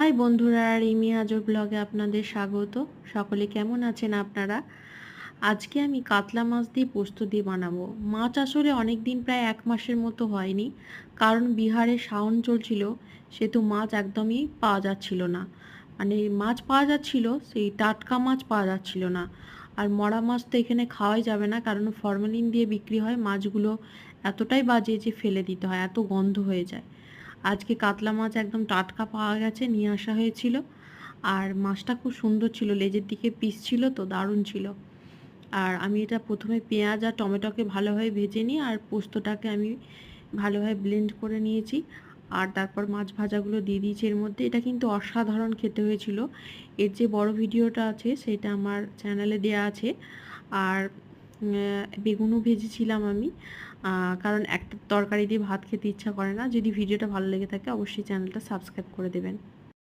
High বন্ধুরা, রিমি আজর ব্লগে আপনাদের স্বাগত। সকলে কেমন আছেন আপনারা? আজকে আমি কাতলা মাছ দিয়ে পোস্ত দিয়ে বানাবো। মাছ আসলে অনেক দিন, প্রায় 1 মাসের মতো হয়নি, কারণ বিহারে শাওন চলছিল, সেহেতু মাছ একদমই পাওয়া যাচ্ছিল না। মানে মাছ পাওয়া যাচ্ছিল, সেই টাটকা মাছ পাওয়া যাচ্ছিল না। আর মরা মাছ তো এখানে খাওয়াই যাবে না, কারণ ফরমালিন দিয়ে বিক্রি হয়। মাছগুলো এতটাই বাজে যে ফেলে দিতে হয়, এত গন্ধ হয়ে যায়। আজকে কাতলা মাছ একদম টাটকা পাওয়া গেছে, নিয়ে আসা হয়েছিল। আর মাছটা খুব সুন্দর ছিল, লেজের দিকে পিস ছিল, তো দারুণ ছিল। আর আমি এটা প্রথমে পেঁয়াজ আর টমেটোকে ভালোভাবে ভেজে নিই, আর পোস্তটাকে আমি ভালোভাবে ব্লেন্ড করে নিয়েছি। আর তারপর মাছ ভাজাগুলো দিয়ে দিয়েছি এর মধ্যে। এটা কিন্তু অসাধারণ খেতে হয়েছিল। এর যে বড় ভিডিওটা আছে সেটা আমার চ্যানেলে দেওয়া আছে। আর বেগুনও ভেজেছিলাম আমি, কারণ একটা তরকারি দিয়ে ভাত খেতে ইচ্ছা করে না। যদি ভিডিওটা ভালো লেগে থাকে অবশ্যই চ্যানেলটা সাবস্ক্রাইব করে দেবেন।